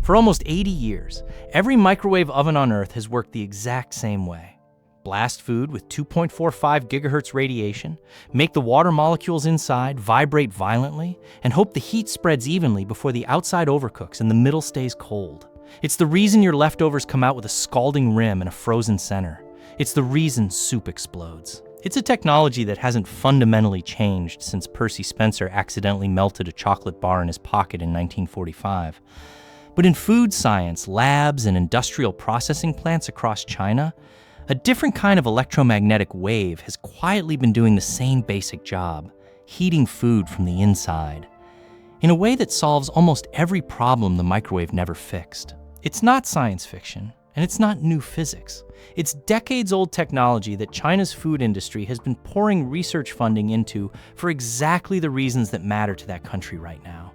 For almost 80 years, every microwave oven on Earth has worked the exact same way. Blast food with 2.45 gigahertz radiation, make the water molecules inside vibrate violently, and hope the heat spreads evenly before the outside overcooks and the middle stays cold. It's the reason your leftovers come out with a scalding rim and a frozen center. It's the reason soup explodes. It's a technology that hasn't fundamentally changed since Percy Spencer accidentally melted a chocolate bar in his pocket in 1945. But in food science, labs, and industrial processing plants across China, a different kind of electromagnetic wave has quietly been doing the same basic job, heating food from the inside, in a way that solves almost every problem the microwave never fixed. It's not science fiction, and it's not new physics. It's decades-old technology that China's food industry has been pouring research funding into for exactly the reasons that matter to that country right now.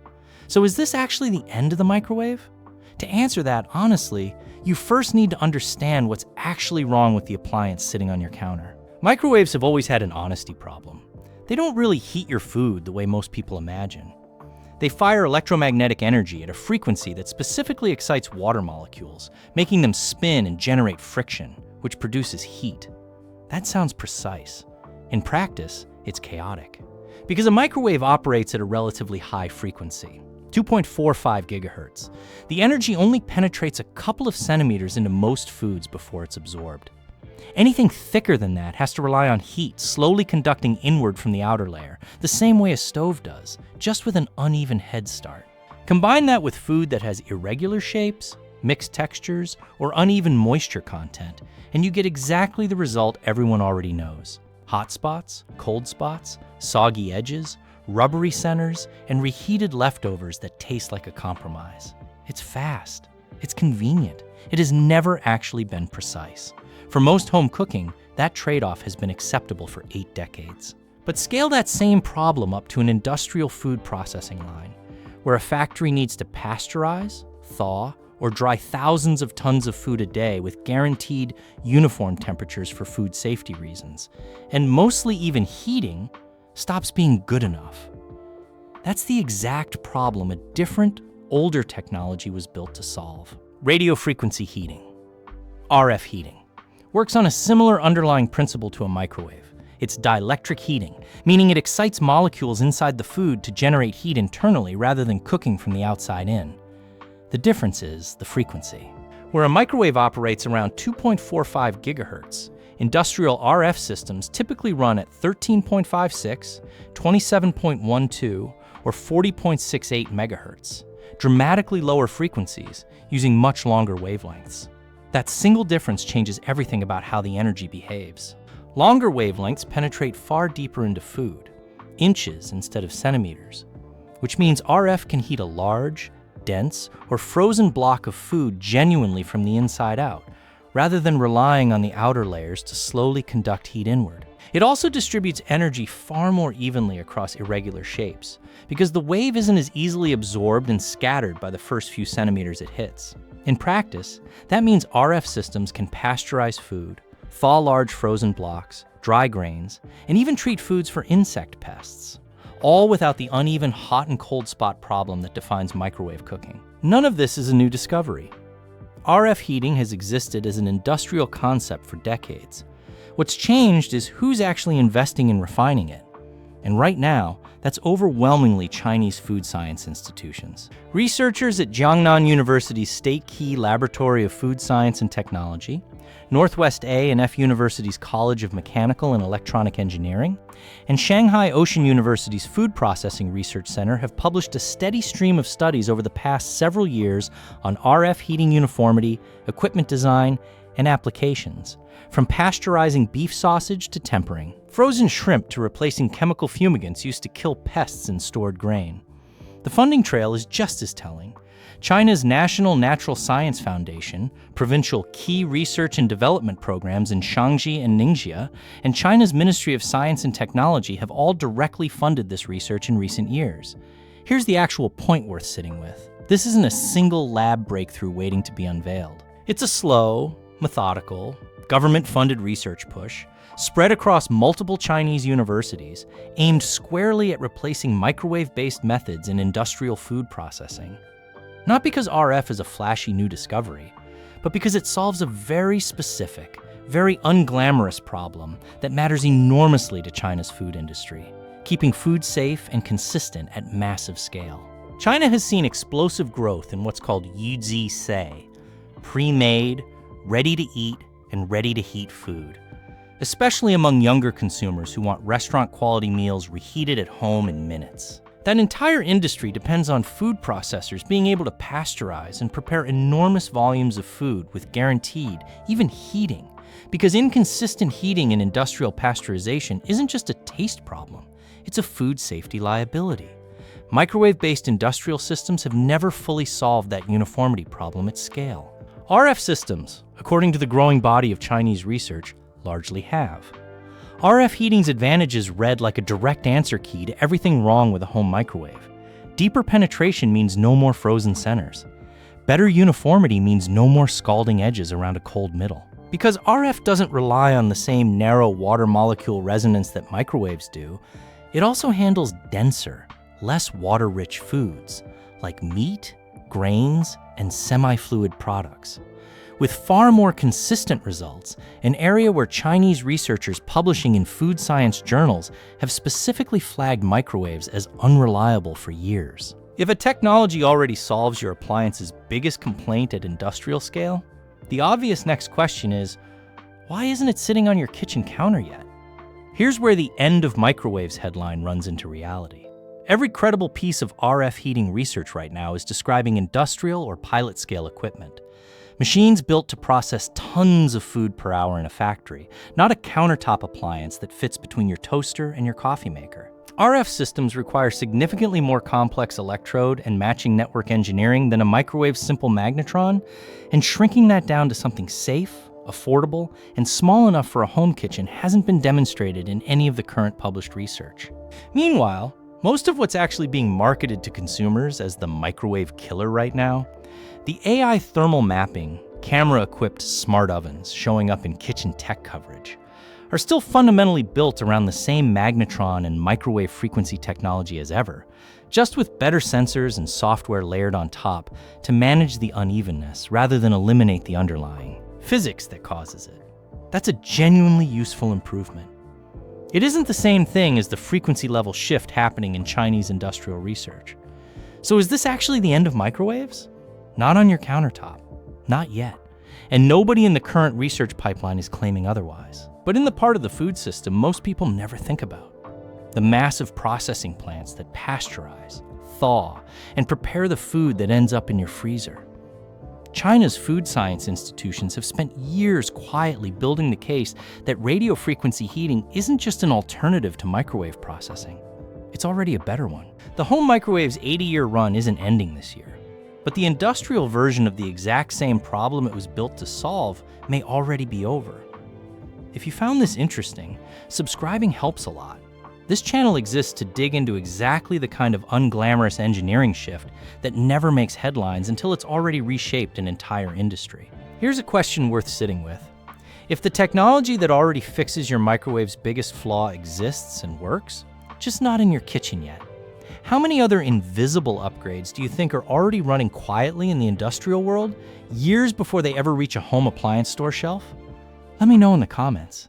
So is this actually the end of the microwave? To answer that, honestly, you first need to understand what's actually wrong with the appliance sitting on your counter. Microwaves have always had an honesty problem. They don't really heat your food the way most people imagine. They fire electromagnetic energy at a frequency that specifically excites water molecules, making them spin and generate friction, which produces heat. That sounds precise. In practice, it's chaotic. Because a microwave operates at a relatively high frequency, 2.45 gigahertz. The energy only penetrates a couple of centimeters into most foods before it's absorbed. Anything thicker than that has to rely on heat slowly conducting inward from the outer layer, the same way a stove does, just with an uneven head start. Combine that with food that has irregular shapes, mixed textures, or uneven moisture content, and you get exactly the result everyone already knows. Hot spots, cold spots, soggy edges, rubbery centers, and reheated leftovers that taste like a compromise. It's fast. It's convenient. It has never actually been precise. For most home cooking, that trade-off has been acceptable for 8 decades. But scale that same problem up to an industrial food processing line, where a factory needs to pasteurize, thaw, or dry thousands of tons of food a day with guaranteed uniform temperatures for food safety reasons, and mostly even heating stops being good enough. That's the exact problem a different, older technology was built to solve. Radio frequency heating, RF heating, works on a similar underlying principle to a microwave. It's dielectric heating, meaning it excites molecules inside the food to generate heat internally rather than cooking from the outside in. The difference is the frequency. Where a microwave operates around 2.45 gigahertz, industrial RF systems typically run at 13.56, 27.12, or 40.68 megahertz, dramatically lower frequencies using much longer wavelengths. That single difference changes everything about how the energy behaves. Longer wavelengths penetrate far deeper into food, inches instead of centimeters, which means RF can heat a large, dense, or frozen block of food genuinely from the inside out, rather than relying on the outer layers to slowly conduct heat inward. It also distributes energy far more evenly across irregular shapes, because the wave isn't as easily absorbed and scattered by the first few centimeters it hits. In practice, that means RF systems can pasteurize food, thaw large frozen blocks, dry grains, and even treat foods for insect pests, all without the uneven hot and cold spot problem that defines microwave cooking. None of this is a new discovery. RF heating has existed as an industrial concept for decades. What's changed is who's actually investing in refining it. And right now, that's overwhelmingly Chinese food science institutions. Researchers at Jiangnan University's State Key Laboratory of Food Science and Technology, Northwest A&F University's College of Mechanical and Electronic Engineering, and Shanghai Ocean University's Food Processing Research Center have published a steady stream of studies over the past several years on RF heating uniformity, equipment design, and applications, from pasteurizing beef sausage to tempering, frozen shrimp to replacing chemical fumigants used to kill pests in stored grain. The funding trail is just as telling. China's National Natural Science Foundation, provincial key research and development programs in Shaanxi and Ningxia, and China's Ministry of Science and Technology have all directly funded this research in recent years. Here's the actual point worth sitting with. This isn't a single lab breakthrough waiting to be unveiled. It's a slow, methodical, government-funded research push spread across multiple Chinese universities aimed squarely at replacing microwave-based methods in industrial food processing. Not because RF is a flashy new discovery, but because it solves a very specific, very unglamorous problem that matters enormously to China's food industry, keeping food safe and consistent at massive scale. China has seen explosive growth in what's called yuzi sei, pre-made, ready-to-eat, and ready-to-heat food, especially among younger consumers who want restaurant-quality meals reheated at home in minutes. That entire industry depends on food processors being able to pasteurize and prepare enormous volumes of food with guaranteed, even heating, because inconsistent heating in industrial pasteurization isn't just a taste problem, it's a food safety liability. Microwave-based industrial systems have never fully solved that uniformity problem at scale. RF systems, according to the growing body of Chinese research, largely have. RF heating's advantages read like a direct answer key to everything wrong with a home microwave. Deeper penetration means no more frozen centers. Better uniformity means no more scalding edges around a cold middle. Because RF doesn't rely on the same narrow water molecule resonance that microwaves do, it also handles denser, less water-rich foods, like meat, grains, and semi-fluid products. With far more consistent results, an area where Chinese researchers publishing in food science journals have specifically flagged microwaves as unreliable for years. If a technology already solves your appliance's biggest complaint at industrial scale, the obvious next question is, why isn't it sitting on your kitchen counter yet? Here's where the end of microwaves headline runs into reality. Every credible piece of RF heating research right now is describing industrial or pilot-scale equipment. Machines built to process tons of food per hour in a factory, not a countertop appliance that fits between your toaster and your coffee maker. RF systems require significantly more complex electrode and matching network engineering than a microwave's simple magnetron, and shrinking that down to something safe, affordable, and small enough for a home kitchen hasn't been demonstrated in any of the current published research. Meanwhile, most of what's actually being marketed to consumers as the microwave killer right now, the AI thermal mapping, camera-equipped smart ovens showing up in kitchen tech coverage, are still fundamentally built around the same magnetron and microwave frequency technology as ever, just with better sensors and software layered on top to manage the unevenness rather than eliminate the underlying physics that causes it. That's a genuinely useful improvement. It isn't the same thing as the frequency level shift happening in Chinese industrial research. So is this actually the end of microwaves? Not on your countertop. Not yet. And nobody in the current research pipeline is claiming otherwise. But in the part of the food system most people never think about, the massive processing plants that pasteurize, thaw, and prepare the food that ends up in your freezer. China's food science institutions have spent years quietly building the case that radio frequency heating isn't just an alternative to microwave processing. It's already a better one. The home microwave's 80-year run isn't ending this year, but the industrial version of the exact same problem it was built to solve may already be over. If you found this interesting, subscribing helps a lot. This channel exists to dig into exactly the kind of unglamorous engineering shift that never makes headlines until it's already reshaped an entire industry. Here's a question worth sitting with. If the technology that already fixes your microwave's biggest flaw exists and works, just not in your kitchen yet, how many other invisible upgrades do you think are already running quietly in the industrial world, years before they ever reach a home appliance store shelf? Let me know in the comments.